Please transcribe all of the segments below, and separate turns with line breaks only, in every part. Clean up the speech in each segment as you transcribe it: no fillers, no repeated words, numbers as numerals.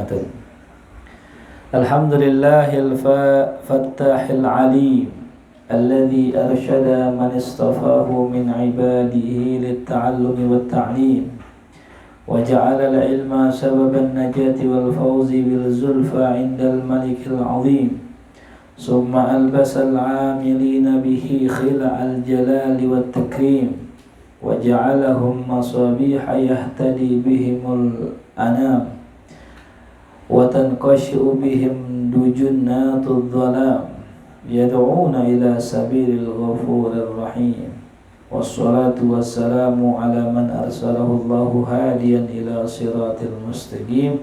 wabarakatuh. Alhamdulillahil fattahil alim alladzi arsyada man istafahu min ibadihi lit-ta'allumi wat-ta'lim wa ja'ala al-ilma sababan najati wal fawzi bil zulfa 'indal malikil 'azim. Summa albasal 'amilina bihi khila'al jalali wat-takrim wa ja'alahum masabiha yahtadi bihimul anam wa tanqashi'u bihim dujunnatud dhalam yad'una ila sabilil ghafurir rahim. Wassalatu wassalamu ala man arsalahu Allahu hadiyan ila siratil mustaqim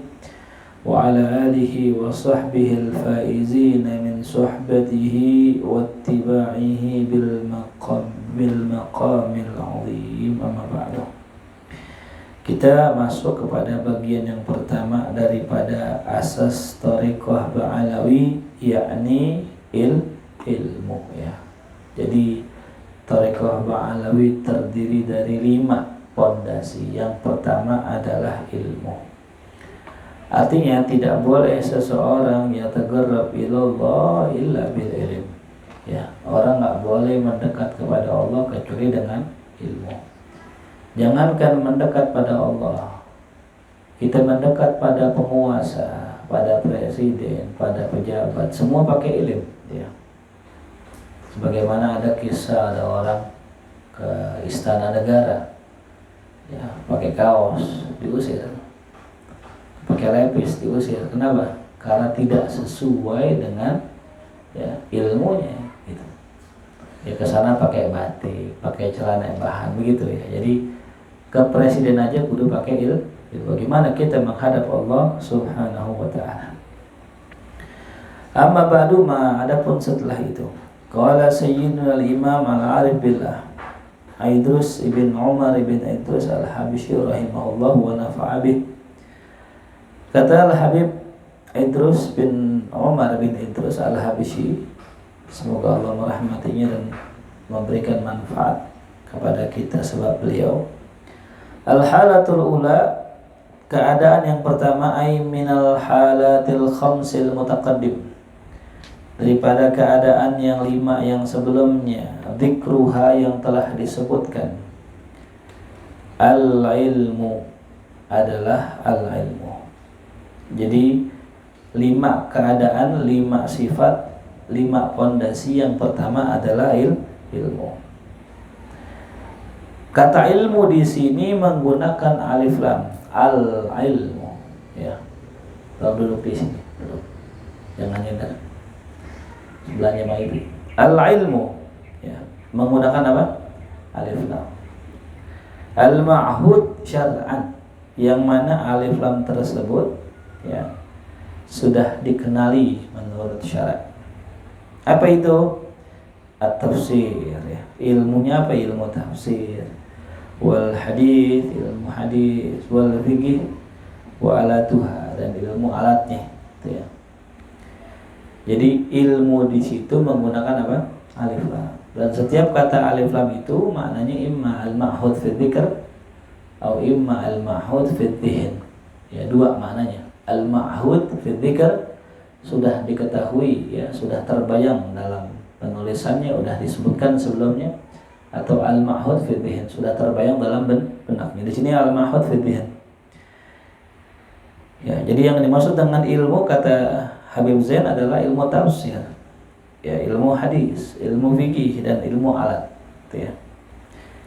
wa ala alihi wa sahbihi al-faizina min suhbatihi wattiba'ihi bil maqamil 'azim. Amma ba'du. Kita masuk kepada bagian yang pertama daripada asas thariqah Ba'alawi, yakni ilmu ya. Jadi thariqah Ba'alawi terdiri dari 5 pondasi. Yang pertama adalah ilmu. Artinya tidak boleh seseorang yataqarrab ilallah illa bil ilm. Ya, orang enggak boleh mendekat kepada Allah kecuali dengan ilmu. Jangankan mendekat pada Allah, kita mendekat pada penguasa, pada presiden, pada pejabat, semua pakai ilmu ya. Sebagaimana ada kisah, ada orang ke istana negara ya, pakai kaos diusir, pakai lepis diusir. Kenapa? Karena tidak sesuai dengan ya ilmunya gitu. Ya ke sana pakai batik, pakai celana bahan begitu ya. Jadi ke presiden aja kudu pakai ilmu. Bagaimana kita menghadap Allah Subhanahu wa ta'ala. Amma ba'du ma, adapun setelah itu, qala sayyiduna al-imam al-arif billah Idrus ibn Umar ibn Idrus al-Habsyi rahimahullah wa nafa'a bih. Kata Al-Habib Idrus bin Umar bin Idrus al-Habsyi, semoga Allah merahmatinya dan memberikan manfaat kepada kita sebab beliau. Al-halatul ula, keadaan yang pertama, ay minal halatil khamsil mutaqaddim, daripada keadaan yang 5 yang sebelumnya, dzikruha yang telah disebutkan. Al-ilmu adalah al-ilmu. Jadi 5 keadaan, 5 sifat, 5 pondasi. Yang pertama adalah ilmu. Kata ilmu di sini menggunakan alif lam, al-ilmu ya. Kalau duduk di sini, duduk. Jangan nyender. Sebelahnya Bang Ibu. Al-ilmu ya, menggunakan apa? Alif lam. Al-ma'hud syar'an, yang mana alif lam tersebut ya sudah dikenali menurut syarat. Apa itu? At-tafsir ya. Ilmunya apa? Ilmu tafsir. Wal hadis, ilmu hadis, wal fiqh wa alatuha, dan ilmu alatnya itu ya. Jadi ilmu di situ menggunakan apa? Alif lam. Dan setiap kata alif lam itu maknanya imma al-ma'hud fi dzikr atau imma al-ma'hud fi dzihn. Ya, 2 maknanya. Al-ma'hud fi dzikr sudah diketahui ya, sudah terbayang dalam penulisannya, sudah disebutkan sebelumnya. Atau al-ma'hud fi dzihn, sudah terbayang dalam benaknya. Di sini al-ma'hud fi dzihn. Ya, jadi yang dimaksud dengan ilmu kata Habib Zain adalah ilmu tafsir. Ya, ilmu hadis, ilmu fikih dan ilmu alat. Itu ya.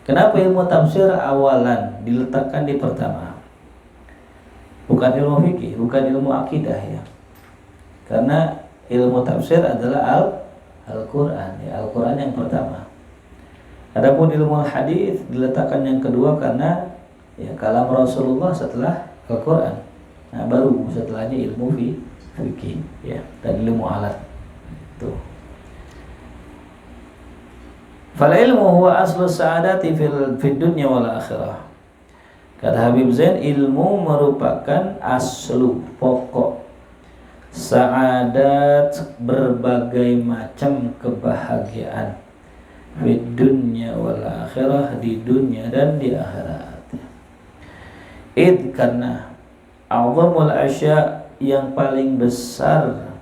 Kenapa ilmu tafsir awalan diletakkan di pertama? Bukan ilmu fikih, bukan ilmu akidah ya. Karena ilmu tafsir adalah Al-Qur'an, ya, Al-Qur'an yang pertama. Adapun ilmu hadis diletakkan yang kedua karena ya kalam Rasulullah setelah Al-Qur'an. Nah, baru setelahnya ilmu fikih ya, dan ilmu alat. Tuh. Fal ilmu huwa aslu sa'adati fid dunya wal akhirah. Kata Habib Zain, ilmu merupakan aslu, pokok sa'adat, berbagai macam kebahagiaan, di dunia wal akhirah, di dunia dan di akhirat. Karena azamul asya yang paling besar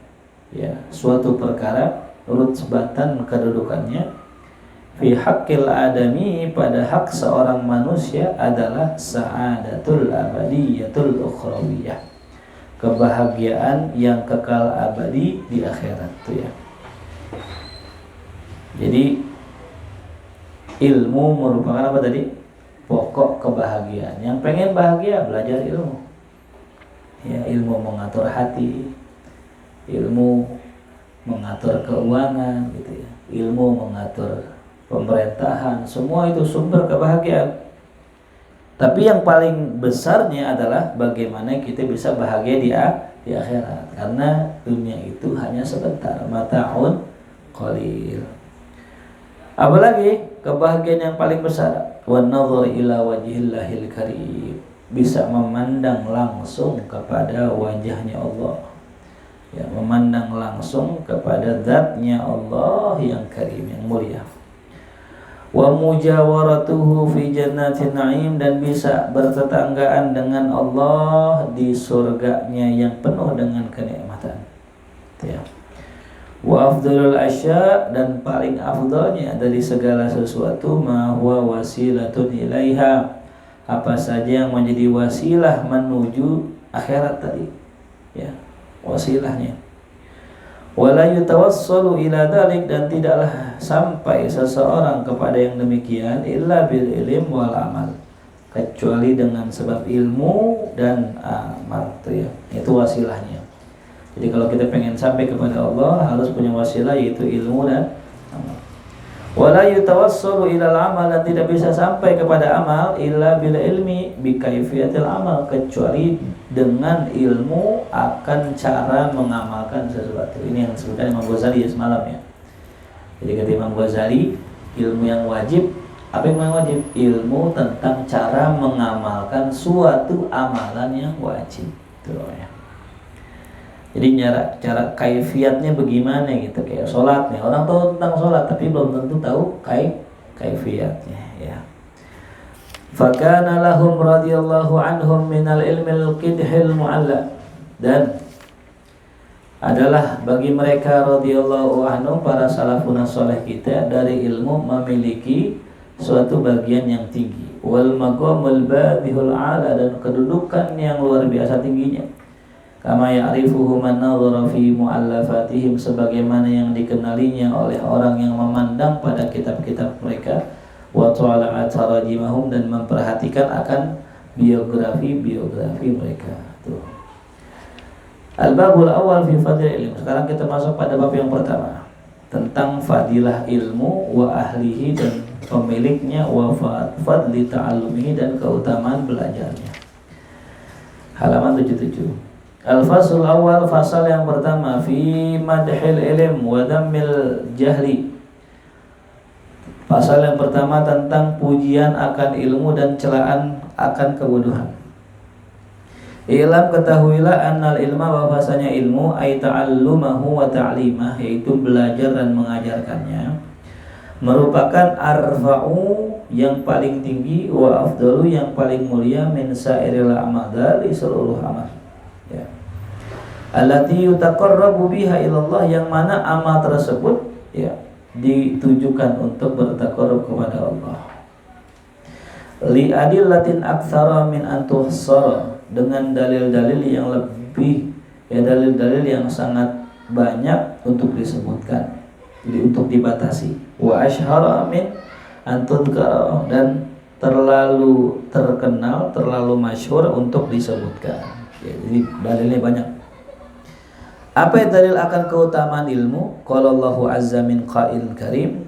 ya suatu perkara rutbatan kedudukannya fi haqqil adami pada hak seorang manusia adalah sa'adatul abadiyatul ukhrawiyah, kebahagiaan yang kekal abadi di akhirat tuh ya. Jadi ilmu merupakan apa tadi? Pokok kebahagiaan. Yang pengen bahagia belajar ilmu. Ya, ilmu mengatur hati, ilmu mengatur keuangan gitu ya. Ilmu mengatur pemerintahan, semua itu sumber kebahagiaan. Tapi yang paling besarnya adalah bagaimana kita bisa bahagia di akhirat. Karena dunia itu hanya sebentar, mata'un qalil. Apalagi kebahagiaan yang paling besar, wan nadhar ila wajhillahil karim, bisa memandang langsung kepada wajahnya Allah. Ya, memandang langsung kepada zatnya Allah yang karim, yang mulia. Wa mujawaratuhu fi jannatin na'im, dan bisa bertetanggaan dengan Allah di surganya yang penuh dengan kenikmatan. Ya. Wa afdalul asya, dan paling afdalnya dari segala sesuatu ma huwa wasilatun ilaiha, apa saja yang menjadi wasilah menuju akhirat tadi. Ya, wasilahnya. Wala yutawassalu ila dzalik, dan tidaklah sampai seseorang kepada yang demikian illa bil ilm wal amal, kecuali dengan sebab ilmu dan amal itu ya. Itu wasilahnya. Jadi kalau kita pengen sampai kepada Allah harus punya wasilah, yaitu ilmu dan amal. Wala yutawassalu ila al-amal, dan tidak bisa sampai kepada amal illa bil ilmi bi kaifiyatil amal, kecuali dengan ilmu akan cara mengamalkan sesuatu. Ini yang disebutkan Imam Ghazali ya semalam ya. Jadi kata Imam Ghazali, ilmu yang wajib, apa yang wajib? Ilmu tentang cara mengamalkan suatu amalan yang wajib. Tuh ya. Jadi cara kaifiatnya bagaimana gitu, kayak sholat nih, orang tahu tentang sholat tapi belum tentu tahu kaifiatnya ya. Fakana lahum radhiyallahu anhum minal ilmil qidhil mu'alla, dan adalah bagi mereka radhiyallahu anhum para salafun saleh kita dari ilmu memiliki suatu bagian yang tinggi, wal maqamul badihul ala, dan kedudukan yang luar biasa tingginya. Kama ya'rifuhu man nadhara fi mu'allafatihim, sebagaimana yang dikenalinya oleh orang yang memandang pada kitab-kitab mereka, wa ta'ala tarajimahum, dan memperhatikan akan biografi mereka. Tuh. Al-babul awal fi fadlil ilm. Sekarang kita masuk pada bab yang pertama tentang fadilah ilmu wa ahlihi, dan pemiliknya, wa fadli ta'allumihi, dan keutamaan belajarnya. Halaman 77. Al-fasul awal, fasal yang pertama, fi madhil ilm wa dhammil jahli. Pasal yang pertama tentang pujian akan ilmu dan celaan akan kebodohan. Ilam, ketahuilah, annal ilma, bahwasanya ilmu, ay ta'allumahu wa ta'limah, yaitu belajar dan mengajarkannya, merupakan arfa'u, yang paling tinggi, wa afdalu, yang paling mulia, min sa'iril amal, dari seluruh amal. Ya. Allati yutaqarrabu biha ilallah, yang mana amal tersebut ya ditujukan untuk bertaqarrub kepada Allah. Li adillatin aktsara min an tuhsara, dengan dalil-dalil yang lebih, ya dalil-dalil yang sangat banyak untuk disebutkan, jadi untuk dibatasi. Wa asyhara min an tudkara, dan terlalu terkenal, terlalu masyhur untuk disebutkan. Ya, jadi dalilnya banyak. Apa yang dalil akan keutamaan ilmu? Qala Allahu azza min qail karim.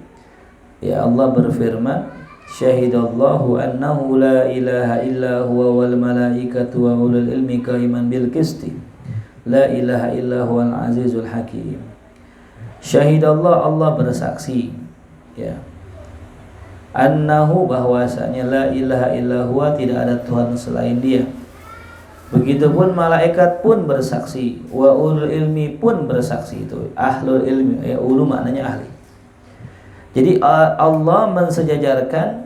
Ya, Allah berfirman, syahidallahu annahu la ilaha illa huwa wal malaikatu wa ulul ilmi qaiman bil qisti. La ilaha illa huwal azizul hakim. Syahidallah, Allah bersaksi ya. Annahu, bahwasanya la ilaha illa huwa, tidak ada Tuhan selain Dia. Begitupun malaikat pun bersaksi, wa ulul ilmi pun bersaksi. Itu ahlul ilmi, ya ulu maknanya ahli. Jadi Allah mensejajarkan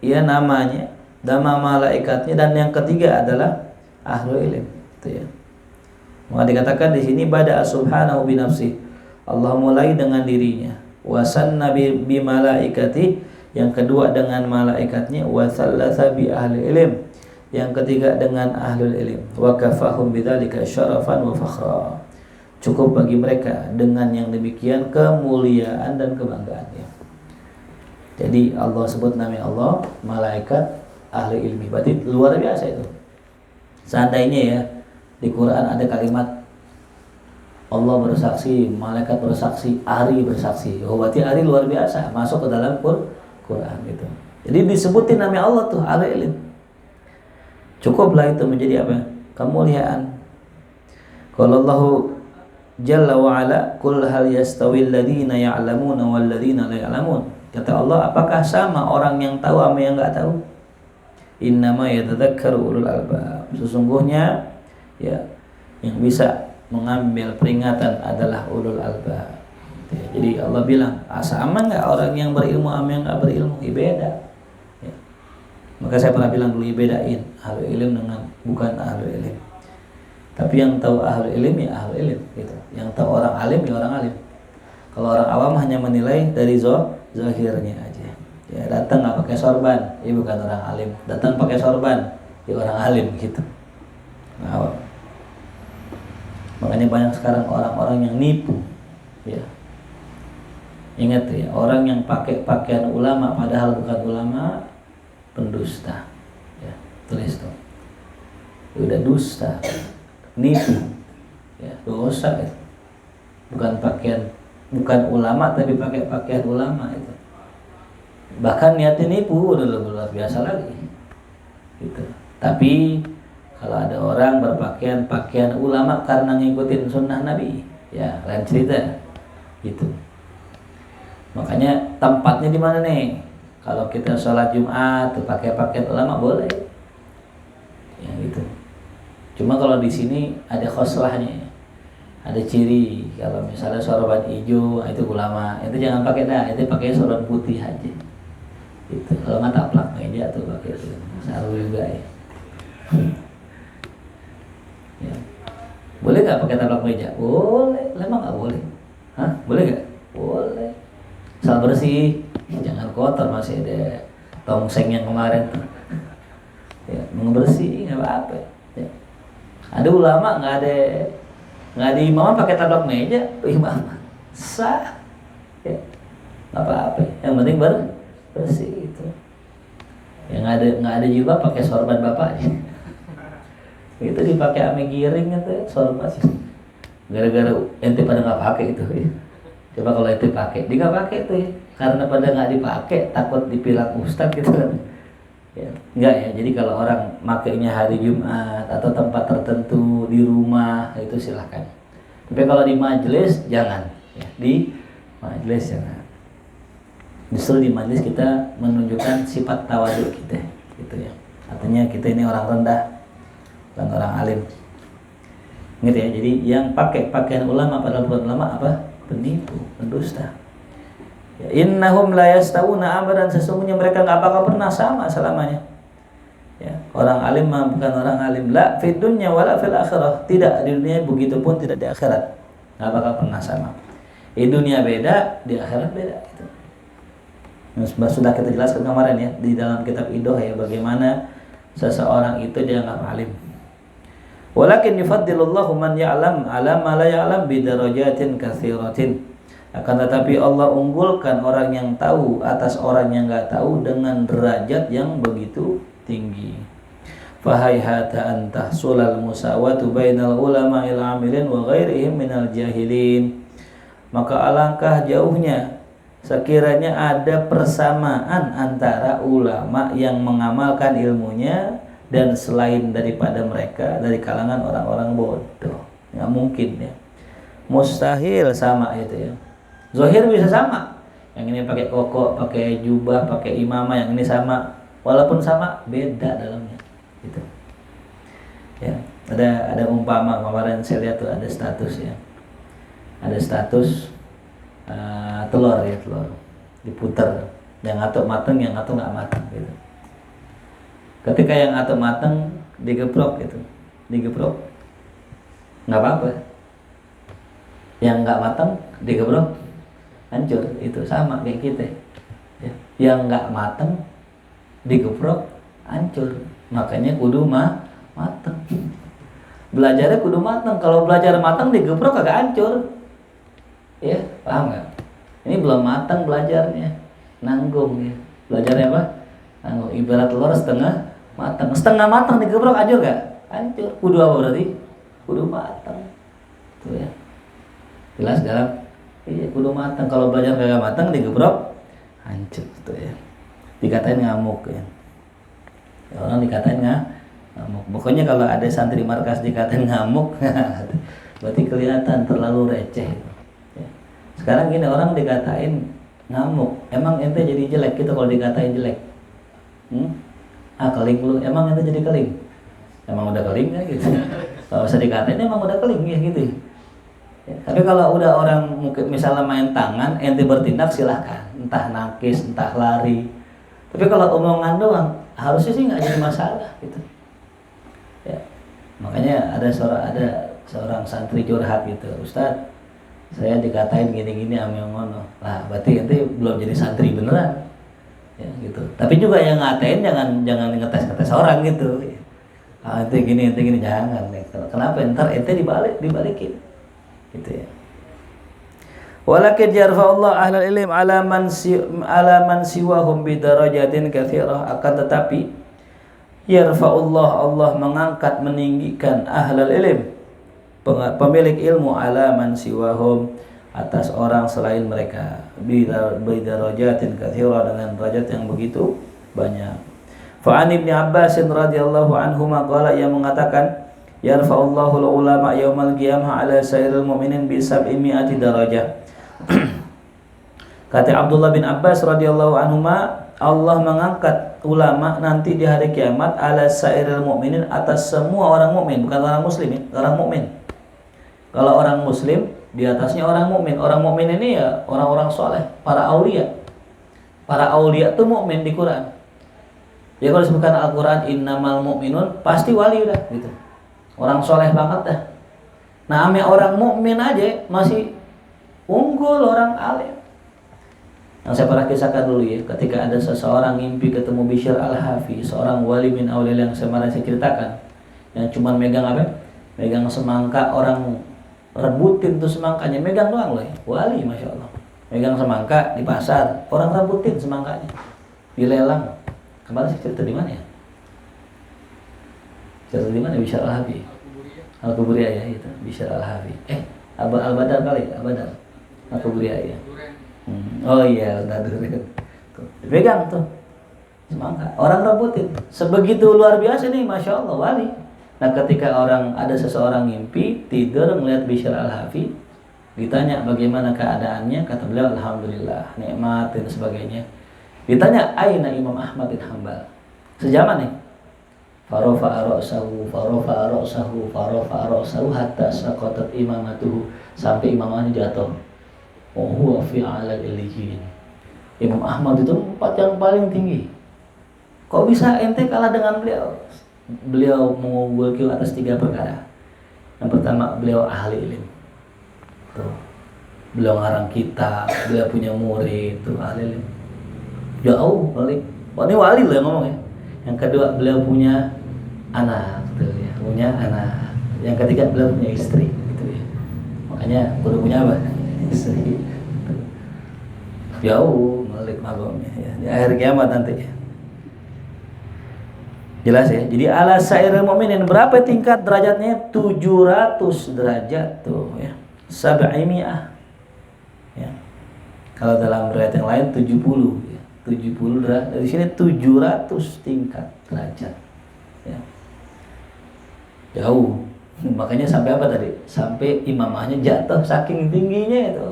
ya namanya, nama malaikatnya, dan yang ketiga adalah ahlul ilm. Itu ya. Maka dikatakan di sini bada subhanahu bi nafsi. Allah mulai dengan dirinya. Wasanna bi malaikati, yang kedua dengan malaikatnya. Wa tsallatsa bi ahli ilm, yang ketiga dengan ahlul ilm. Wa kafahum bidzalika syarafan wa fakhra. Cukup bagi mereka dengan yang demikian kemuliaan dan kebanggaan. Jadi Allah sebut nama Allah, malaikat, ahli ilmi. Berarti luar biasa itu. Seandainya ya di Quran ada kalimat Allah bersaksi, malaikat bersaksi, ahli bersaksi, oh berarti ahli luar biasa, masuk ke dalam Quran gitu. Jadi disebutin nama Allah tuh, ahli ilmi. Cukuplah itu menjadi apa? Kemuliaan. Kalau Allah Jalla wa ala, qul hal yastawil ladzina ya'lamuna wal ladzina la ya'lamun. Kata Allah, apakah sama orang yang tahu sama yang enggak tahu? Innama yatadzakkaru ulul albab. Sesungguhnya ya yang bisa mengambil peringatan adalah ulul albab. Jadi Allah bilang, sama enggak orang yang berilmu sama yang enggak berilmu? Beda. Ya. Maka saya pernah bilang dulu, bedain ahlul ilm dengan bukan ahlul ilm. Tapi yang tahu ahlul ilm ya ahlul ilm gitu. Yang tahu orang alim ya orang alim. Kalau orang awam hanya menilai dari zahirnya aja. Ya datang nggak pakai sorban, ya bukan orang alim. Datang pakai sorban, ya orang alim gitu. Nah, makanya banyak sekarang orang-orang yang nipu. Ya. Ingat ya, orang yang pakai pakaian ulama padahal bukan ulama, pendusta. Ya, tulis tuh. Udah dusta. Nipu, ya dosa itu. Bukan pakaian, bukan ulama tapi pakai pakaian ulama itu. Bahkan niatnya nipu udah luar biasa lagi. Gitu. Tapi kalau ada orang berpakaian pakaian ulama karena ngikutin sunnah Nabi, ya lain cerita. Gitu. Makanya tempatnya di mana nih? Kalau kita sholat Jumat tuh pakai pakaian ulama boleh. Ya gitu. Cuma kalau di sini ada khoslahnya, ada ciri. Kalau misalnya sorban hijau itu ulama, itu jangan pakai dah, itu pakai sorban putih aja. Gitu. Kalau nggak taplak meja tuh pakai itu, saru juga ya. Ya. Boleh nggak pakai taplak meja? Boleh, emang nggak boleh? Hah? Boleh nggak? Boleh. Asal bersih, jangan kotor, masih ada tongseng yang kemarin. Ya, mau bersih nggak apa-apa. Ya. Ada ulama nggak ada imam pakai taplak meja, imam sah, ya nggak apa-apa. Yang penting bersih itu. Yang nggak ada jilbab pakai sorban bapaknya. Itu dipakai ame giring itu sorban. Gara-gara ente pada nggak pakai itu. Ya. Coba kalau ente pakai, dia nggak pakai tuh ya. Karena pada nggak dipakai, takut dipilah ustad gitu kan. Ya, enggak ya. Jadi kalau orang makainya hari Jumat atau tempat tertentu di rumah itu silahkan. Tapi kalau di majelis jangan. Ya, di majelis jangan. Justru di majelis kita menunjukkan sifat tawadhu kita, gitu ya. Artinya kita ini orang rendah, bukan orang alim. Gitu ya. Jadi yang pakai pakaian ulama padahal bukan ulama apa? Penipu, pendusta. Ya, innahum la yastawuna abadan, sesungguhnya mereka enggak bakal pernah sama selamanya. Ya, orang alim bukan orang alim, la fid dunya wala fil akhirah, tidak di dunia begitu pun tidak di akhirat. Enggak bakal pernah sama. Di dunia beda, di akhirat beda gitu. Nah, sudah kita jelaskan kemarin ya di dalam kitab Idoh ya bagaimana seseorang itu dianggap alim. Walakin yufaddilullahu man ya'lam ala ma la ya'lam bi darajatin katsiratin. Akan tetapi Allah unggulkan orang yang tahu atas orang yang enggak tahu dengan derajat yang begitu tinggi. Fahaihata an tahsulal musawatu bainal ulama'il 'amilin wa ghairihim minal jahilin. Maka alangkah jauhnya sekiranya ada persamaan antara ulama yang mengamalkan ilmunya dan selain daripada mereka dari kalangan orang-orang bodoh. Nggak mungkin ya. Mustahil sama itu ya. Zahir bisa sama. Yang ini pakai koko, pakai jubah, pakai imamah, yang ini sama. Walaupun sama, beda dalamnya. Gitu. Ya, ada umpama kemarin saya lihat tuh ada status ya. Ada status telur ya, telur diputar. Yang atuk mateng, yang atuk nggak mateng gitu. Ketika yang atuk mateng digeprok gitu. Digeprok. nggak apa-apa. Yang nggak matang digeprok hancur, itu sama kayak kita. Ya. Yang nggak matang digeprok hancur, makanya kudu matang. Belajarnya kudu matang. Kalau belajar matang digeprok kagak hancur. Ya, paham nggak? Ini belum matang belajarnya, nanggung ya. Belajarnya apa? Nanggung. Ibarat telur setengah matang digeprok hancur gak? Hancur. Kudu apa berarti? Kudu matang. Tuh ya. Jelas dalam? Iya, kudu matang. Kalau belajar kagak matang digeprok hancur. Tuh ya. Dikatain ngamuk ya. Orang dikatain ngamuk. Pokoknya kalau ada santri markas dikatain ngamuk, berarti kelihatan terlalu receh. Ya. Sekarang gini, orang dikatain ngamuk, emang ente jadi jelek gitu kalau dikatain jelek. Keling lu, emang ente jadi keling? Emang udah keling ya gitu. Kalau usah dikatain emang udah keling ya gitu. Ya, tapi kalau udah orang mungkin misalnya main tangan, ente bertindak silahkan, entah nangkis, entah lari. Tapi kalau omongan doang, harusnya sih nggak jadi masalah gitu. Ya, makanya ada seorang santri curhat gitu, Ustadz, saya dikatain gini-gini ame ngono. Lah, berarti ente belum jadi santri beneran. Ya gitu. Tapi juga yang ngatain jangan ngetes orang gitu. Ente gini jangan. Kenapa? Ntar ente dibalikin. Gitu ya. Walakin yarfa'ullah ahlal ilm ala man siwahum bidarajatin katsirah, akan tetapi yarfa'ullah, Allah mengangkat meninggikan ahlal ilm, pemilik ilmu, ala man siwahum, atas orang selain mereka, bidarajatin katsirah, dengan derajat yang begitu banyak. Fa an Ibnu Abbas radhiyallahu anhu maqala, yang mengatakan yarfa'ullahu al-ulama yaumal qiyamah ala sairil mu'minin bi 700 darajah. Kata Abdullah bin Abbas radhiyallahu anhuma, Allah mengangkat ulama nanti di hari kiamat ala sairil mu'minin, atas semua orang mukmin, bukan orang muslim ya, orang mukmin. Kalau orang muslim di atasnya orang mukmin. Orang mukmin ini ya orang-orang soleh, para aulia. Para aulia itu mukmin di Quran. Ya kalau disebutkan Al-Quran innamal mu'minun, pasti wali udah gitu. Orang soleh banget dah. Nah, ame orang mukmin aja masih unggul orang alim. Yang saya pernah kisahkan dulu ya, ketika ada seseorang mimpi ketemu Bishr al-Hafi, seorang wali min aulia yang saya ceritakan, yang cuma megang apa? Megang semangka, orang rebutin tuh semangkanya, megang doang loh ya. Wali, masya Allah. Megang semangka di pasar, orang rebutin semangkanya, dilelang. Kemarin saya cerita di mana ya? Cerita di mana? Bishr al-Hafi. Al-Kuburiyah ya itu, Bishr al-Hafi. Al-Badar kali, Al-Badar. Al-Kuburiyah ya. Oh iya, udah duren. Dipegang tuh semangka, orang rebutin. Sebegitu luar biasa nih, masya Allah, wali. Nah, ketika ada seseorang mimpi tidur melihat Bishr al-Hafi, ditanya bagaimana keadaannya, kata beliau alhamdulillah, nikmat dan sebagainya. Ditanya aina Imam Ahmad bin Hanbal, sejaman nih. Farofa'a ra'sahu hatta saqatat imamatuhu, sampai imamahnya jatuh. Oh, huwa fi 'alal illiyin. Imam Ahmad itu tempat yang paling tinggi. Kok bisa ente kalah dengan beliau? Beliau mengunggulkan atas 3 perkara. Yang pertama, beliau ahli ilmu. Tuh. Beliau ngarang kitab, beliau punya murid, itu ahli ilmu. Jauh wali. Ini wali loh yang ngomong ya. Yang kedua, beliau punya anak, gitu ya. Punya anak. Yang ketiga, beliau punya istri, gitu ya. Makanya kudu punya apa? Istri. Jauh malik magomnya ya. Di akhir kiamat nanti ya. Jelas ya. Jadi ala sairil mu'minin, berapa tingkat derajatnya? 700 derajat tuh ya. 700 ya. Kalau dalam derajat yang lain 70 ya. 70 derajat. Dari sini 700 tingkat derajat. Ya. Jauh. Makanya sampai apa tadi? Sampai imamahnya jatuh saking tingginya itu.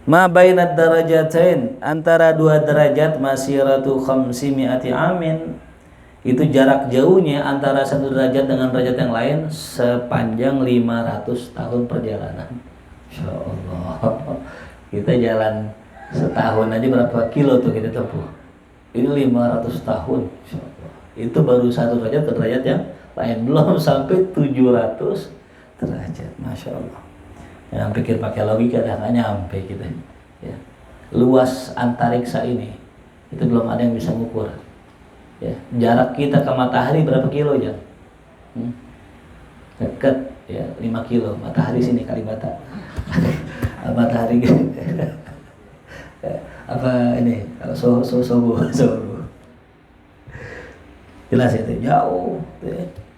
Ma bainad darajatain, antara 2 derajat masiratu 500 amin. Itu jarak jauhnya antara 1 derajat dengan derajat yang lain sepanjang 500 tahun perjalanan. Insyaallah. Kita jalan setahun aja berapa kilo tuh kita tempuh. Ini 500 tahun. Insyaallah. Itu baru 1 derajat ke derajat yang lain, belum sampai 700 derajat. Masya Allah. Yang pikir pakai logika dah nggak nyampe kita. Ya. Luas antariksa ini itu belum ada yang bisa mengukur. Ya. Jarak kita ke matahari berapa kilo ya? Dekat ya, 5 kilo. Matahari sini Kalibata. Matahari apa ini kalau sobo jelas itu jauh.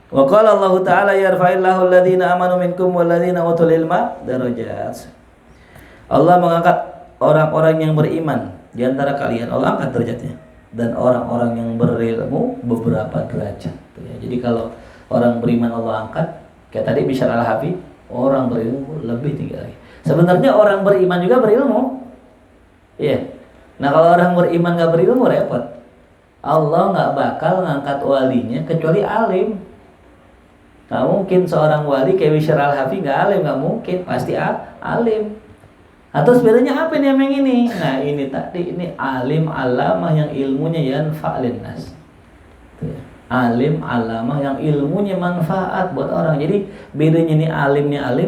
Wa qala Allah Ta'ala yarfa'illahu alladhina amanu minkum walladhina utul ilma darajat. Allah mengangkat orang-orang yang beriman di antara kalian, Allah angkat derajatnya, dan orang-orang yang berilmu beberapa derajat. Jadi kalau orang beriman Allah angkat, kayak tadi Bishr al-Hafi, orang berilmu lebih tinggi lagi. Sebenarnya orang beriman juga berilmu. Iya. Nah kalau orang beriman gak berilmu repot. Allah gak bakal ngangkat walinya kecuali alim. Gak mungkin seorang wali kayak Bishr al-Hafi gak alim, gak mungkin, pasti alim. Atau sebenarnya apa nih yang ini? Nah ini tadi, ini alim alamah yang ilmunya yanfa'lin nas. Alim alamah yang ilmunya manfaat buat orang. Jadi bedanya nih alim,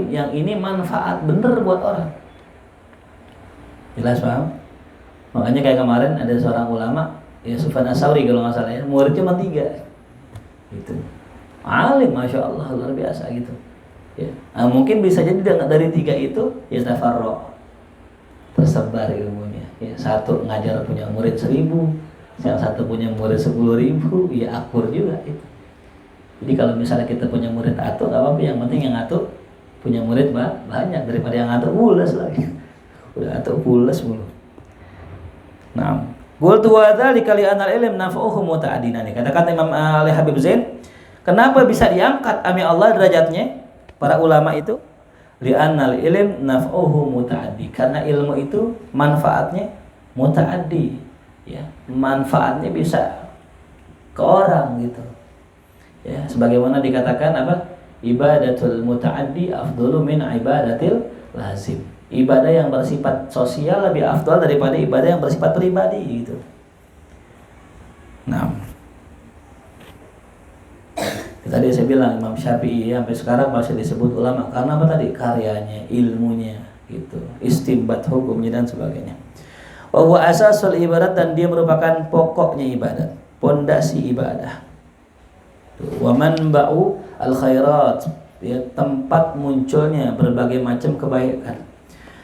yang ini manfaat bener buat orang. Jelas paham? Makanya kayak kemarin ada seorang ulama, ya Sufyan Ats-Tsauri kalau nggak salah ya, murid cuma 3. Gitu. Alim, masya Allah, luar biasa gitu. Ya. Nah, mungkin bisa jadi dari 3 itu ya tafarro, tersebar ilmunya. Ya, satu ngajar punya murid 1000, yang satu punya murid 10.000, ya akur juga itu. Jadi kalau misalnya kita punya murid atu, nggak apa-apa, yang penting yang atu punya murid banyak daripada yang atu pules lagi. Udah atu pules mulu. Nah, qultu wa dzalika li anal ilm naf'uhu muta'addinani. Kata-kata Imam Ali Habib Zain, kenapa bisa diangkat ami Allah derajatnya para ulama itu? Li anal ilm naf'uhu muta'addi. Karena ilmu itu manfaatnya muta'addi. Ya, manfaatnya bisa ke orang gitu. Ya, sebagaimana dikatakan apa? Ibadatul muta'addi afdalu min ibadatil lazim. Ibadah yang bersifat sosial lebih afdal daripada ibadah yang bersifat pribadi gitu. Nah, tadi saya bilang Imam Syafi'i sampai sekarang masih disebut ulama karena apa tadi? Karyanya, ilmunya gitu, istinbat hukumnya dan sebagainya. Wa huwa asasul ibadat, dan dia merupakan pokoknya ibadat, pondasi ibadah. Wa manba'u al khairat, ya, tempat munculnya berbagai macam kebaikan.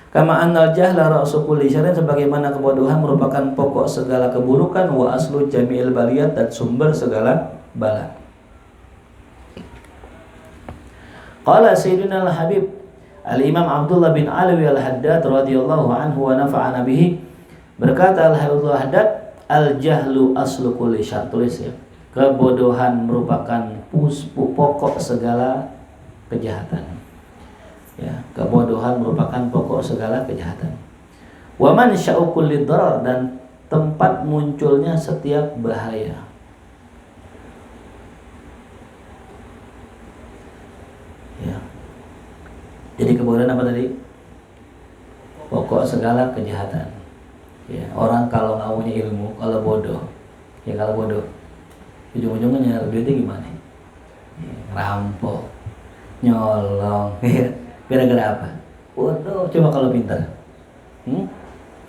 Kama annal jahla ra'su kulli syarrin, sebagaimana kebodohan merupakan pokok segala keburukan, wa aslu jami'il baliyat, dan sumber segala bala. Qala Sayyidina al-Habib Al-Imam Abdullah bin Alawi al-Haddad radhiyallahu anhu wa nafa'ana bihi, berkata Al-Habib al-Haddad, al-jahlu aslu kulli syarr, tulis ya, kebodohan merupakan pokok segala kejahatan. Ya, kebodohan merupakan pokok segala kejahatan. Wa man sya'u kulli darar, dan tempat munculnya setiap bahaya. Ya. Jadi kebodohan apa tadi? Pokok segala kejahatan. Ya, orang kalau nggak punya ilmu, kalau bodoh, ya kalau bodoh, ujung-ujungnya nyari duitnya gimana? Ya, rampok, nyolong, ya. Gara-gara apa? Waduh, coba kalau pintar,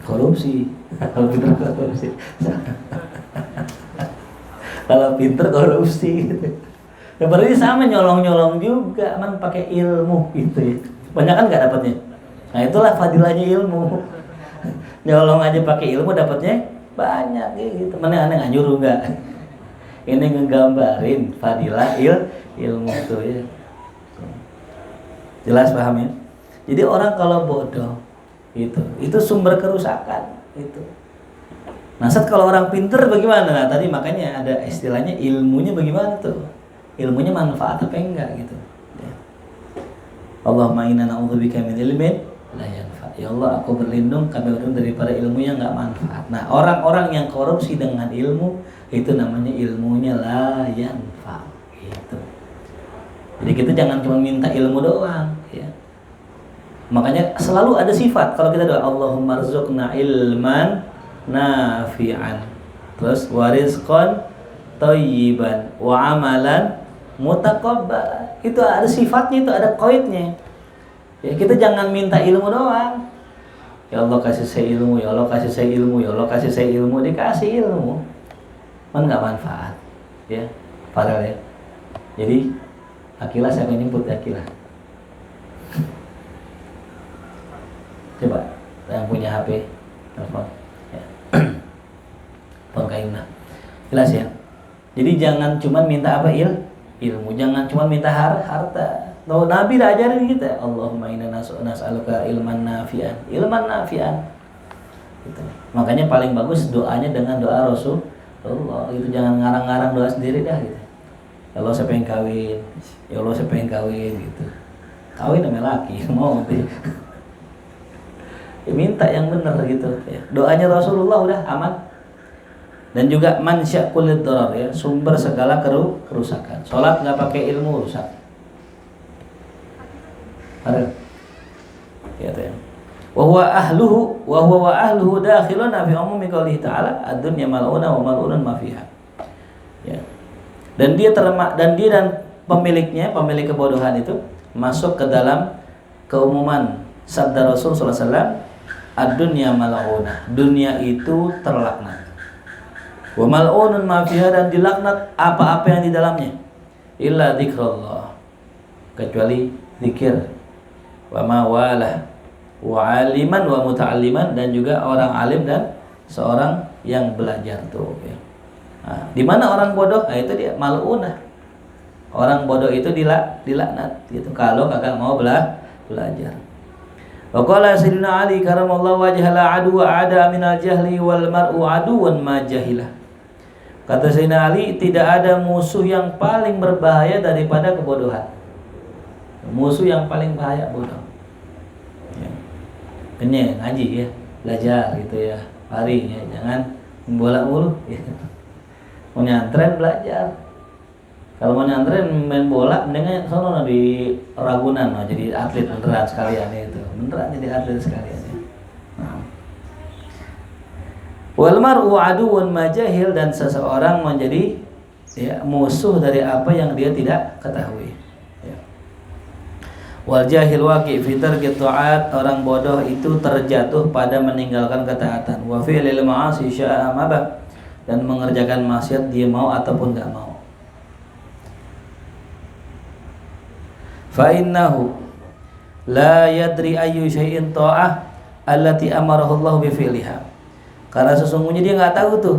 korupsi. Kalau pintar korupsi. Kalau pintar korupsi. Ya berarti sama, nyolong-nyolong juga, man pakai ilmu gitu ya. Banyak kan nggak dapatnya. Nah itulah fadilahnya ilmu. Nyolong aja pakai ilmu dapatnya banyak gitu. Mana aneh nggak nyuruh nggak? Ini ngegambarin fadilah ilmu tuh ya. Jelas paham ya? Jadi orang kalau bodoh itu sumber kerusakan itu. Nah, kalau orang pinter bagaimana? Nah, tadi makanya ada istilahnya ilmunya bagaimana tuh? Ilmunya manfaat apa enggak gitu. Ya. Allahumma inna na'udzubika min ilmin la yanfa. Ya Allah, aku berlindung, kami berlindung daripada ilmu yang enggak manfaat. Nah, orang-orang yang korupsi dengan ilmu itu namanya ilmunya la yanfa. Gitu. Jadi kita jangan cuma minta ilmu doang, ya. Makanya selalu ada sifat kalau kita doa, Allahumma rzuqna ilman nafi'an, terus wa rizqan thayyiban wa amalan mutaqabbal. Itu ada sifatnya, itu ada qaidnya. Ya, kita jangan minta ilmu doang. Ya Allah kasih saya ilmu, ya Allah kasih saya ilmu, ya Allah kasih saya ilmu, dikasih ilmu. Enggak manfaat. Ya, padahal ya. Jadi Akilah saya akan jemput Akilah. Coba yang punya HP telepon. Ya. Telepon Kaimna. Jelas ya. Jadi jangan cuma minta apa ilmu, jangan cuma minta harta. Tuh, Nabi dah ajarin kita, Allahumma inna nas'aluka ilman nafi'an. Ilman nafi'an. Gitu. Makanya paling bagus doanya dengan doa Rasulullah. Itu jangan ngarang-ngarang doa sendiri dah gitu. Ya Allah saya pengen kawin. Ya Allah saya pengen kawin gitu. Kawin sama laki, mau gitu. Ya, minta yang benar gitu ya. Doanya Rasulullah udah aman. Dan juga mansya kulli dharar ya, sumber segala kerusakan. Salat enggak pakai ilmu rusak. Ada. Ya teh. Wa huwa ahluhu dakhilun fi umumi qouli ta'ala ad-dunya mal'una wa mal'unun ma fiha. Ya. Dan dia pemiliknya, pemilik kebodohan itu masuk ke dalam keumuman sabda Rasul sallallahu alaihi wasallam, ad-dunya mal'una. Dunia itu terlaknat. Wa mal'unun ma fiha, dan dilaknat apa-apa yang di dalamnya. Illa dzikrullah. Kecuali zikir. Wa ma walah wa aliman wa muta'alliman, dan juga orang alim dan seorang yang belajar tuh ya. Nah, di mana orang bodoh? Nah, itu dia mal'unah. Orang bodoh itu dilaknat gitu kalau kagak mau belajar. Wa qala sayyidina Ali karamallahu wajhahu la adu wa ada minal jahli wal mar'u aduwan ma jahilah. Kata Sayyidina Ali, tidak ada musuh yang paling berbahaya daripada kebodohan. Musuh yang paling bahaya bodoh. Ya. Ini ngaji ya, belajar gitu ya, hari ya, jangan bola mulu. Ya. Mau nyantren belajar. Kalau mau nyantren main bola, mendingan sono di Ragunan, jadi atlet beneran sekalian itu, beneran jadi atlet sekalian. Ya. Nah. Wal mar'u aduwwun majahil, dan seseorang menjadi ya, musuh dari apa yang dia tidak ketahui. Wal jahil waqi' fi tarki ta'at, orang bodoh itu terjatuh pada meninggalkan ketaatan. Wa fi'lil ma'asi sya'a maba, dan mengerjakan maksiat dia mau ataupun enggak mau. Fa innahu la yadri ayyu syai'in ta'ah allati amarahu Allah bi fi'liha. Karena sesungguhnya dia enggak tahu tuh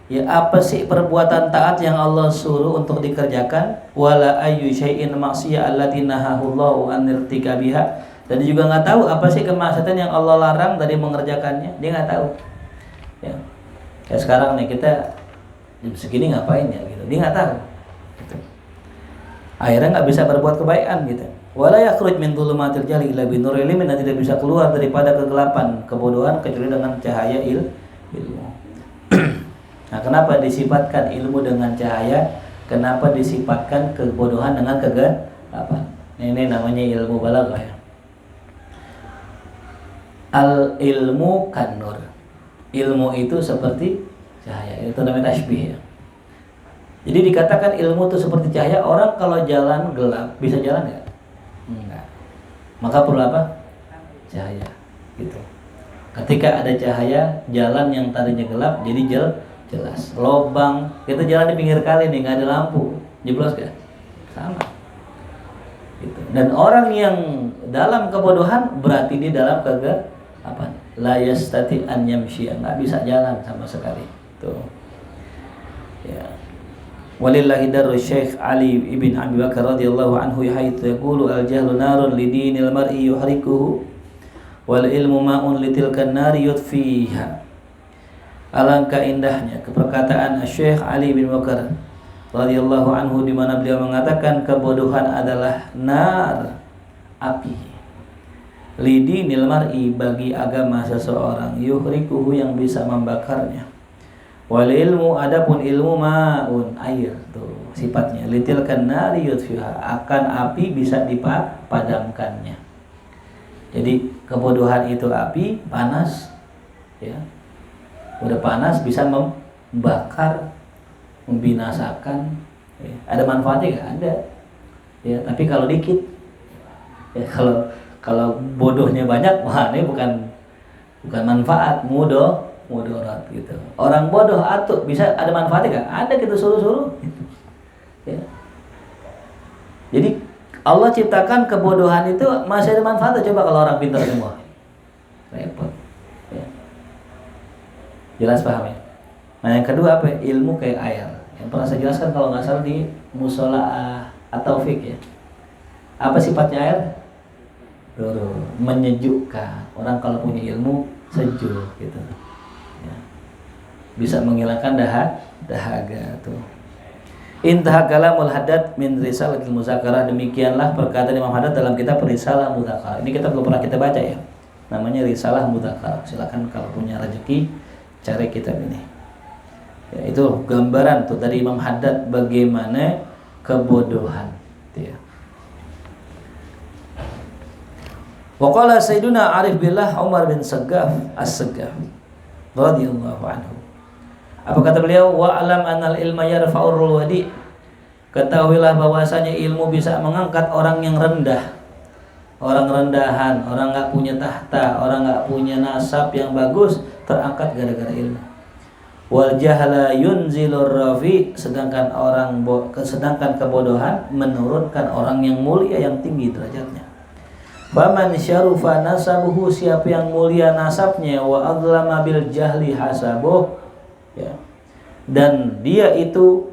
ya apa sih perbuatan taat yang Allah suruh untuk dikerjakan, wala ayyu syai'in maksiyah allati nahahullahu an irtikabiha, dan dia juga enggak tahu apa sih kemaksiatan yang Allah larang dari mengerjakannya, dia enggak tahu. Ya. Kayak sekarang nih kita jam segini ngapain ya gitu, dia enggak tahu. Gitu. Akhirnya enggak bisa berbuat kebaikan gitu. Wala yakhruj min dhulumatil jahli illa bi nuril ilmi, dan tidak bisa keluar daripada kegelapan kebodohan kecuali dengan cahaya ilmu. Nah, kenapa disifatkan ilmu dengan cahaya? Kenapa disifatkan kebodohan dengan kegelapan? Ini namanya ilmu balaghah ya. Al ilmu kan nur. Ilmu itu seperti cahaya. Itu namanya tasbih ya. Jadi dikatakan ilmu itu seperti cahaya. Orang kalau jalan gelap bisa jalan enggak? Enggak. Maka perlu apa? Cahaya. Gitu. Ketika ada cahaya, jalan yang tadinya gelap jadi jelas. Lobang, kita jalan di pinggir kali nih, nggak ada lampu, jeblos gak? Sama. Gitu. Dan orang yang dalam kebodohan berarti dia dalam kegelapan. La yastati an yamshiya, nggak bisa jalan sama sekali. Tuh. Ya. Walillahi darru Syekh Ali ibn Abi Bakar radhiyallahu anhu haitsu yaqulu al-jahlu narun li dinil mar'i yuhrikuhu wal ilmu ma'un litilkan nari yutfiha. Alangkah indahnya perkataan Syekh Ali bin Bakar radhiyallahu anhu, di mana beliau mengatakan kebodohan adalah nar, api, lidinil mar'i, bagi agama seseorang, yuhrikuhu, yang bisa membakarnya, wal ilmu, adapun ilmu, ma'un, air, tuh sifatnya, litilkan nari yutfiha, akan api bisa dipadamkannya. Jadi kebodohan itu api, panas ya. Udah panas bisa membakar, membinasakan Ya, ada manfaatnya nggak? Ada. Ya, tapi kalau dikit. Ya, kalau bodohnya banyak, wah ini bukan manfaat, mudarat gitu. Orang bodoh atuh bisa ada manfaatnya nggak? Ada, kita suruh-suruh. Gitu. Ya. Jadi Allah ciptakan kebodohan itu masih ada manfaatnya. Coba kalau orang pintar semua, repot. Ya. Jelas paham ya? Nah yang kedua apa? Ilmu kayak air. Yang pernah saya jelaskan kalau nggak salah di Musola atau Fik ya. Apa sifatnya air? Menyejukkan. Orang kalau punya ilmu sejuk gitu. Ya. Bisa menghilangkan dahaga tuh. Intaha kalamul Haddad min Risalatil Muzakarah. Demikianlah perkataan Imam Haddad dalam kitab Risalah Mudzakarah. Ini kita belum pernah kita baca ya. Namanya Risalah Mudzakarah. Silakan kalau punya rezeki cari kitab ini. Ya, itu gambaran tuh dari Imam Haddad bagaimana kebodohan. Ya. Wa qala Sayyiduna Arif Billah Umar bin Saggaf As-Saggaf radhiyallahu anhu. Apa kata beliau? Wa alam anal ilma yarfa'ur wadi. Ketahuilah bahwasanya ilmu bisa mengangkat orang yang rendah. Orang rendahan, orang enggak punya tahta, orang enggak punya nasab yang bagus terangkat gara-gara ilmu. Wal jahla yunzilur rafi, sedangkan kebodohan menurunkan orang yang mulia yang tinggi derajatnya. Faman syarufa nasabuhu, siapa yang mulia nasabnya, wa adlama bil jahli hasabuh, ya. Dan dia itu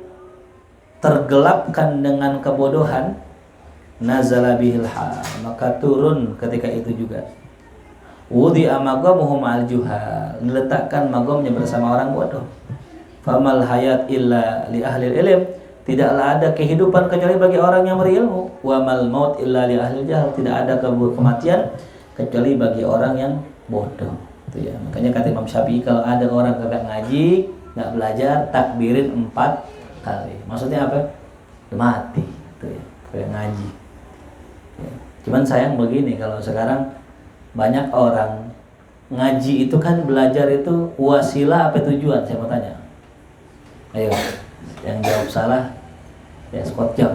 tergelapkan dengan kebodohan, nazala bihil hal, maka turun ketika itu juga. Wudi amagamuhum al juhal, diletakkan magomnya bersama orang bodoh. Famal hayat illa li ahli ilm, tidaklah ada kehidupan kecuali bagi orang yang berilmu. Wa mal maut illa li ahli jahal, tidak ada kematian kecuali bagi orang yang bodoh. Itu ya. Makanya kata Imam Syafi'i, kalau ada orang kagak ngaji, nggak belajar, takbirin 4 kali. Maksudnya apa? Mati. Itu ya. Kayak ngaji. Ya. Cuman sayang begini, kalau sekarang banyak orang ngaji itu kan belajar itu wasilah apa tujuan? Saya mau tanya. Ayo, yang jawab salah ya Scott Job.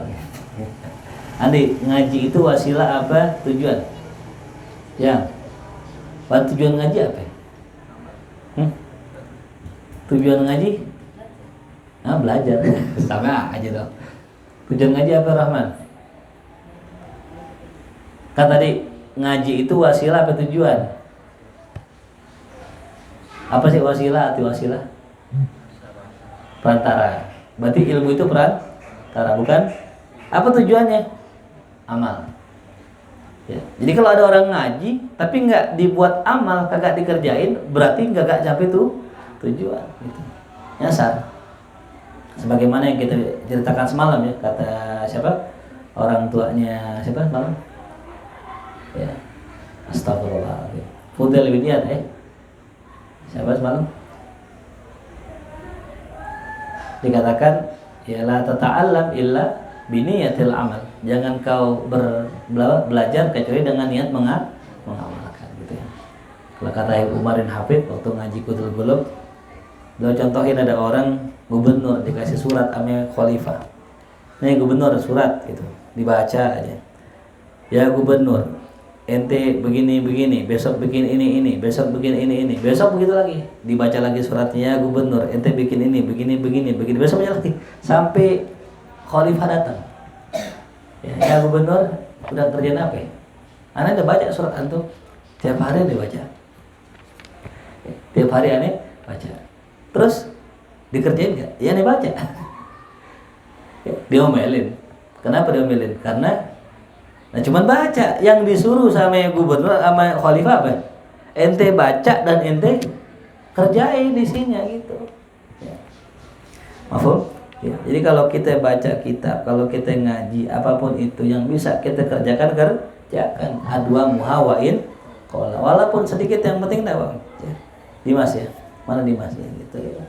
Andi, ngaji itu wasilah apa tujuan? Yang tujuan ngaji apa? Tujuan ngaji? Belajar. Sama aja dong. Tujuan ngaji apa, Rahman? Kan tadi ngaji itu wasilah apa tujuan? Apa sih wasilah? Arti wasilah? Perantara. Berarti ilmu itu perantara, bukan? Apa tujuannya? Amal. Ya. Jadi kalau ada orang ngaji tapi nggak dibuat amal, kagak dikerjain, berarti nggak sampai tuh tujuan. Gitu. Nyasar. Sebagaimana yang kita ceritakan semalam ya, kata siapa? Orang tuanya siapa semalam? Ya. Astagfirullah. Fudail bin Iyad Siapa semalam? Dikatakan ya la tata'allam illa biniyatil amal. Jangan kau belajar kecuali dengan niat mengamalkan gitu ya. Kalau kata Umar bin Hafid waktu ngaji Qudul Qulub, beliau contohin ada orang gubernur dikasih surat sama khalifah. Nih gubernur surat gitu, dibaca aja. Ya gubernur, ente begini, besok bikin ini, besok bikin ini, besok begitu lagi. Dibaca lagi suratnya, ya gubernur, ente bikin ini, begini, besoknya lagi. Sampai khalifah datang. Ya gubernur, udah kerjaan apa ya? Anda udah baca surat antum? Tiap hari dia baca. Tiap hari aneh baca. Terus dikerjain nggak? Ya aneh baca. Dia omelin. Kenapa dia omelin? Karena cuman baca. Yang disuruh sama gubernur sama khalifah apa? Ente baca dan ente kerjain isinya gitu. Ya. Mafhum? Ya. Jadi kalau kita baca kitab, kalau kita ngaji, apapun itu yang bisa kita kerjakan, kerjakan. Adwa muhawain qala, walaupun sedikit yang penting dakwah. Ya. Dimas ya. Mana Dimas ya gitu ya.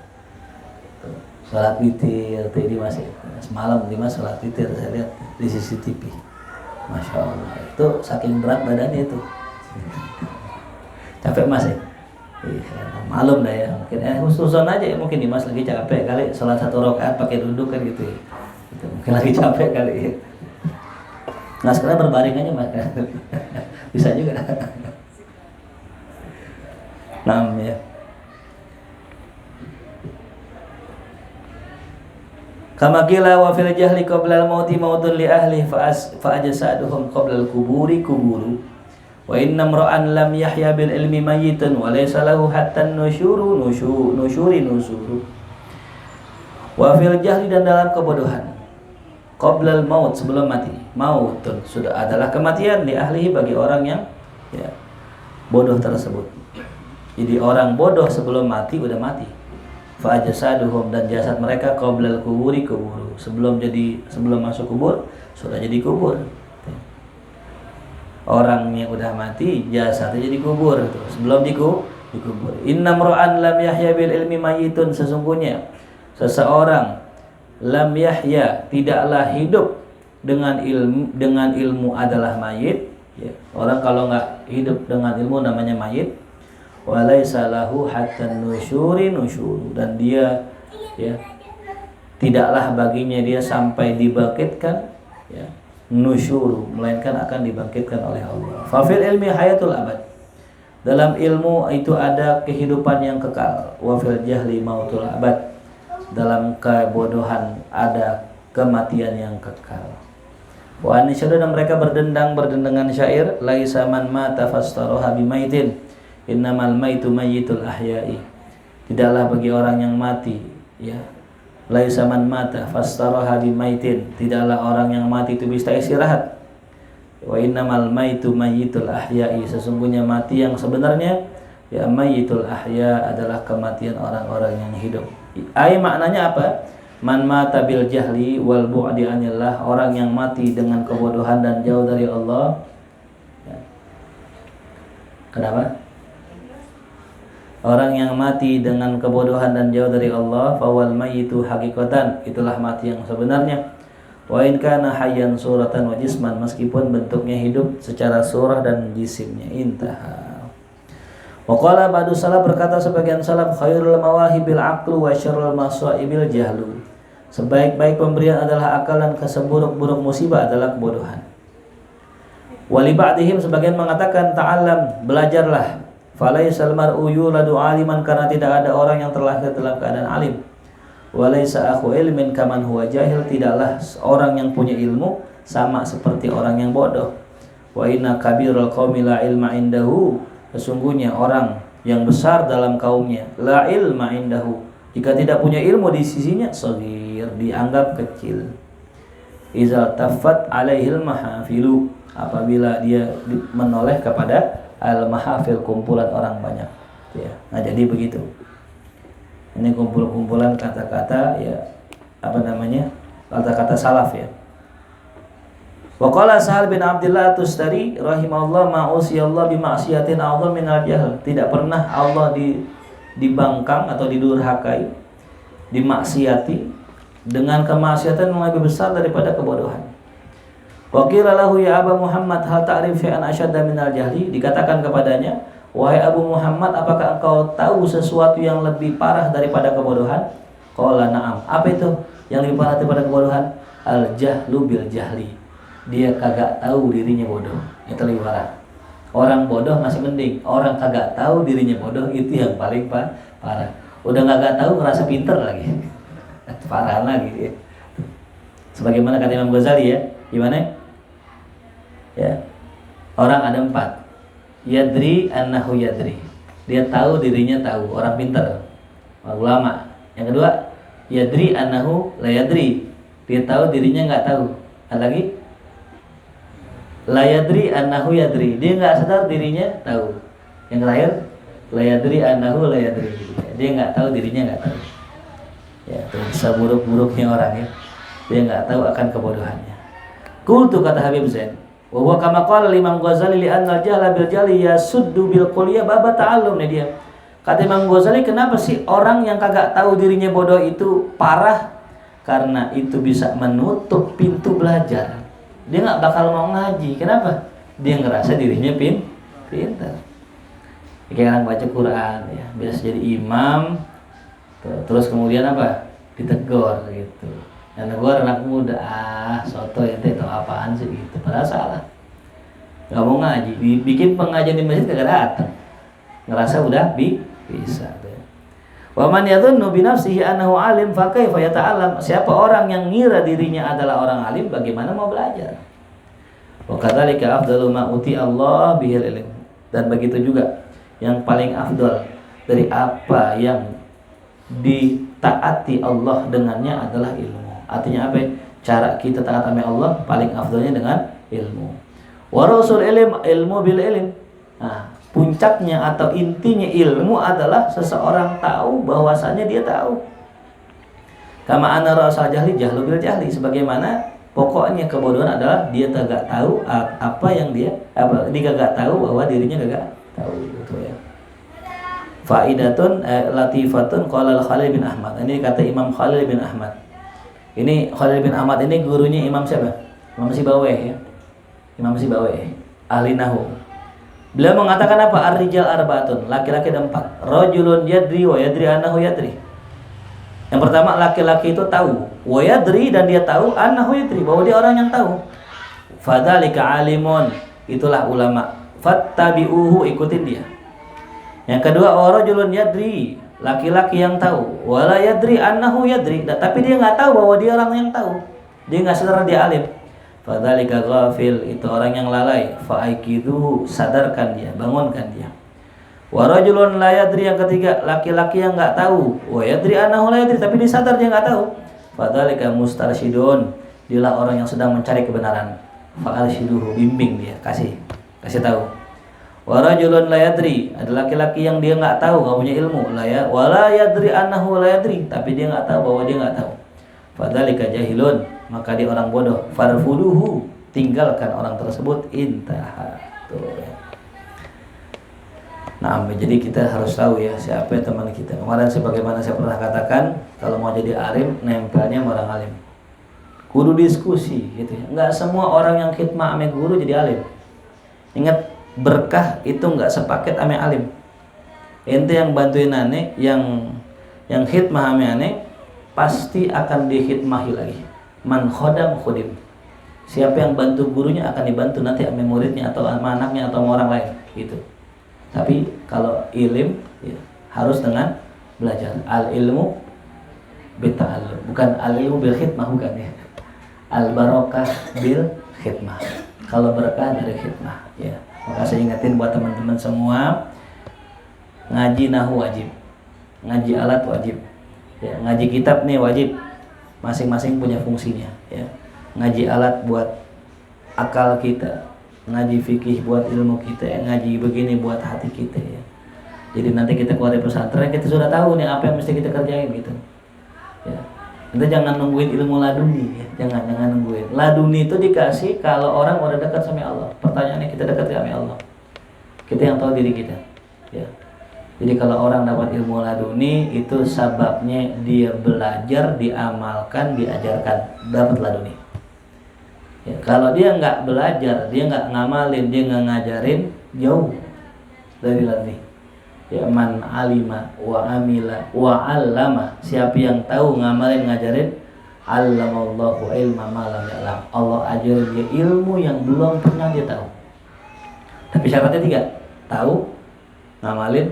Salat witir Dimas ya. Semalam Dimas salat witir saya lihat di CCTV. Masya Allah, itu saking berat badannya itu. Capek Mas ya? Iya, malum dah ya. Mungkin khususan aja ya, mungkin Dimas lagi capek kali salat 1 rakaat pakai duduk kan gitu ya. Gitu. Mungkin lagi capek kali ya. Nah sekarang berbaring aja mas. Bisa juga. Nah ya. Kama qila wa fil jahli qabla al-mauti mautun li ahli fa ajsaduhum qabla al-quburi kuburu wa inna imra'an lam yahya bil ilmi mayyitun wa laysa lahu hatta nusyuru nusuru wa fil jahli, dan dalam kebodohan qabla al-maut, sebelum mati, mautun sudah adalah kematian li ahlihi, bagi orang yang ya bodoh tersebut. Jadi orang bodoh sebelum mati udah mati. Fa ajsaduhum, dan jasad mereka qablal kuburi kuburu, sebelum masuk kubur sudah jadi kubur. Orangnya udah mati, jasadnya jadi kubur tuh, sebelum dikubur. Inna mra'an lam yahya bil ilmi mayyitun, sesungguhnya seseorang lam yahya, tidaklah hidup dengan ilmu adalah mayit ya. Orang kalau nggak hidup dengan ilmu namanya mayit. Walaysa lahu hatta nusyuri, dan dia ya tidaklah baginya dia sampai dibangkitkan ya, nusyuru, melainkan akan dibangkitkan oleh Allah. Fa fil ilmi hayatul abad, dalam ilmu itu ada kehidupan yang kekal. Wa fil jahli mautul abad, dalam kebodohan ada kematian yang kekal. Wa anisyadu, dan mereka berdendangan syair, laisa man mata fastaroha bimaitin, innamal maitu mayyitul ahya'i. Tidaklah bagi orang yang mati ya, laisa man mata fastaroha bimaitin, tidaklah orang yang mati itu bisa istirahat. Wa innamal maitu mayyitul ahya'i, sesungguhnya mati yang sebenarnya ya mayyitul ahya adalah kematian orang-orang yang hidup. Ai maknanya apa? Man mata bil jahli wal bu'di anillah, orang yang mati dengan kebodohan dan jauh dari Allah ya. Kenapa? Orang yang mati dengan kebodohan dan jauh dari Allah, fawal mayyitu hakikatan, itulah mati yang sebenarnya. Wa in kana hayyan suratan wa jisman, meskipun bentuknya hidup secara surah dan jisimnya. Intaha. Wa qala ba'du salaf, berkata sebagian salaf, khairul mawahibil aqlu wa syarrul masaibil jahlu, sebaik-baik pemberian adalah akal dan keseburuk-buruk musibah adalah kebodohan. Wa li ba'dihim, sebagian mengatakan, ta'allam, belajarlah. Falaisal mar'u yuladu aliman, karena tidak ada orang yang terlahir dalam keadaan alim. Walaisa akhu ilmin kaman huwa jahil, tidaklah orang yang punya ilmu sama seperti orang yang bodoh. Wa inna kabirul qaumi la ilma indahu, sesungguhnya orang yang besar dalam kaumnya la ilma indahu, jika tidak punya ilmu di sisinya, shaghir, dianggap kecil. Izal taffat alaihil mahafilu, apabila dia menoleh kepada al-mahafil, kumpulan orang banyak ya. Nah jadi begitu, ini kumpulan kata-kata ya, apa namanya, kata-kata salaf ya. Wa qala Sahal bin Abdullah Tustari rahimahullah, ma'usiyallah bima'siyatin a'dham minal jahl, tidak pernah Allah dibangkang atau didurhakai, dimaksiati dengan kemaksiatan yang lebih besar daripada kebodohan. Wa qila lahu ya Aba Muhammad hal ta'rif syai'an asyadda minal jahli, dikatakan kepadanya, wahai Abu Muhammad, apakah engkau tahu sesuatu yang lebih parah daripada kebodohan? Qala na'am. Apa itu yang lebih parah daripada kebodohan? Al jahlu bil jahli, dia kagak tahu dirinya bodoh, itu lebih parah. Orang bodoh masih mending, orang kagak tahu dirinya bodoh itu yang paling parah. Udah kagak tahu ngerasa pinter lagi. Parah lagi ya. Sebagaimana kata Imam Ghazali ya, gimana? Ya, orang ada 4. Yadri annahu yadri, dia tahu dirinya tahu, orang pintar, orang ulama. Yang kedua, yadri annahu la yadri, dia tahu dirinya nggak tahu. Ada lagi, la yadri annahu yadri, dia nggak sadar dirinya tahu. Yang terakhir, la yadri annahu la yadri, dia nggak tahu dirinya nggak tahu. Ya, itu seburuk-buruknya orang ya, dia nggak tahu akan kebodohannya. Qultu, kata Habib Zain, wa huwa kama qala Imam Ghazali li anna al-jahla bil jahli yasuddu bil kulliyah baba ta'allum. Dia kata Imam Ghazali, kenapa sih orang yang kagak tahu dirinya bodoh itu parah? Karena itu bisa menutup pintu belajar. Dia nggak bakal mau ngaji. Kenapa? Dia ngerasa dirinya pintar. Kayak orang baca Quran ya, biasa jadi imam, terus kemudian apa? Ditegur gitu. Dan gue anak muda, soto itu apaan sih gitu, padahal salah. Gak mau ngaji, bikin pengajian di masjid kagak datang, ngerasa udah bisa. Wa man yadhunnu bi nafsihi annahu alim fa kaifa yata'allam. Siapa orang yang ngira dirinya adalah orang alim, bagaimana mau belajar? Wa kadzalika afdalu ma uti Allah bihil ilm. Dan begitu juga yang paling afdal dari apa yang ditaati Allah dengannya adalah ilmu. Artinya apa? Cara kita taat sama Allah paling afdalnya dengan ilmu. Wa rasul ilmu bil ilm. Nah, puncaknya atau intinya ilmu adalah seseorang tahu bahwasanya dia tahu. Kama anna ra'sal jahli jahlu bil jahli, sebagaimana pokoknya kebodohan adalah dia tidak tahu apa yang dia kagak tahu bahwa dirinya kagak tahu gitu ya. Faidatun latifatun qala Khalil bin Ahmad. Ini kata Imam Khalil bin Ahmad. Ini Khalil bin Ahmad ini gurunya Imam siapa? Imam Sibawayh ya. Imam Sibawayh, ahli nahwu. Beliau mengatakan apa? Ar-rijal arba'atun, laki-laki ada 4. Rajulun yadri wa yadri annahu yadri. Yang pertama, laki-laki itu tahu, wa yadri, dan dia tahu, annahu yadri, bahwa dia orang yang tahu. Fadzalika alimun, itulah ulama. Fattabi'uhu, ikutin dia. Yang kedua, wa rajulun yadri, laki-laki yang tahu, wa la yadri annahu yadri, tapi dia enggak tahu bahwa dia orang yang tahu. Dia enggak sadar dia alim. Fadzalika ghafil, itu orang yang lalai. Fa'aikidu, sadarkan dia, bangunkan dia. Wa rajulun la yadri, yang ketiga, laki-laki yang enggak tahu. Wa yadri annahu la yadri, tapi dia sadar dia enggak tahu. Fadzalika mustarsyidun, dialah orang yang sedang mencari kebenaran. Fa'arsyiduhu, bimbing dia, kasih tahu. Wa rajulun la yadri, ada laki-laki yang dia enggak tahu, enggak punya ilmu. Wa la yadri annahu la yadri, tapi dia enggak tahu bahwa dia enggak tahu. Fadzalika jahilun, maka dia orang bodoh. Farfuduhu, tinggalkan orang tersebut. Intaha. Tuh ya. Nah, jadi kita harus tahu ya siapa teman kita. Kemarin sebagaimana saya pernah katakan, kalau mau jadi alim, nempelnya sama orang alim. Kudu diskusi gitu ya. Enggak semua orang yang khidmah ame guru jadi alim. Ingat, berkah itu enggak sepaket ame alim. Ente yang bantuin ane, yang khidmah ame ane, pasti akan dikhidmahi lagi. Man khodam khodim. Siapa yang bantu gurunya akan dibantu nanti sama muridnya atau sama anaknya atau sama orang lain gitu. Tapi kalau ilim ya, harus dengan belajar. Al ilmu bita'allum, bukan al ilmu bil khidmah, bukan ya. Al barokah bil khidmah. Kalau berkah dari khidmah ya. Maka saya ingatin buat teman-teman semua, ngaji nahwu wajib, ngaji alat wajib. Ya, ngaji kitab nih wajib, masing-masing punya fungsinya ya. Ngaji alat buat akal kita, ngaji fikih buat ilmu kita, ngaji begini buat hati kita ya. Jadi nanti kita keluar dari pesantren, kita sudah tahu nih apa yang mesti kita kerjain gitu ya. Kita jangan nungguin ilmu laduni ya. Jangan nungguin. Laduni itu dikasih kalau orang udah dekat sama Allah. Pertanyaannya, kita dekat sama Allah, kita yang tahu diri kita ya. Jadi kalau orang dapat ilmu laduni, itu sababnya dia belajar, diamalkan, diajarkan, dapat laduni. Ya, kalau dia nggak belajar, dia nggak ngamalin, dia nggak ngajarin, jauh dari laduni. Ya, man alima wa amila wa allama, siapa yang tahu, ngamalin, ngajarin, allamallahu ilma ma lam ya'lam. Allah ajarin dia ilmu yang belum pernah dia tahu. Tapi syaratnya 3, tahu, ngamalin,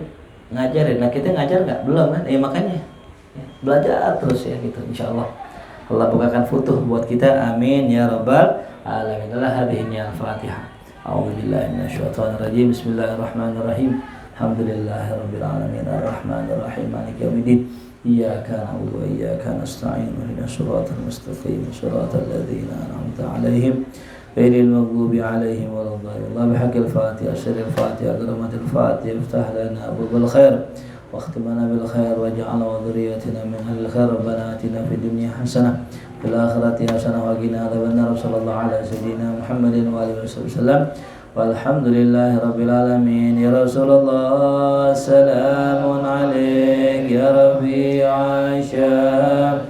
ngajarin. Nah, kita ngajar nggak? Belum kan? Makanya ya, belajar terus ya gitu. Insyaallah Allah bukakan futuh buat kita. Amin ya rabbal alamin. Hadhihi al-Fatihah. A'udzubillahi minasyaitonir rajim. Bismillahirrahmanirrahim. Alhamdulillahirabbil alamin. Arrahmanir rahim. Maliki yaumiddin. Iyyaka na'budu wa iyyaka nasta'in. Ihdinas siratal mustaqim. Shiratal ladzina an'amta 'alaihim ghairil maghdubi 'alaihim waladdallin. Allah bihaqqil Fatihah, syaril Fatihah, gramatil Fatihah, iftah lana abwaabal khair wa akhtim lana bil khair waj'al wa dhurriyyatina min ahlil khair. Rabbana atina fid dunya hasanah fil akhirati hasanah wa qina adzabannar. Sallallahu ala sayyidina Muhammadin wa alihi wasallam. Walhamdulillahi rabbil alamin. Ya Rasulullah, salamun alaik ya Rabbi Aisyah.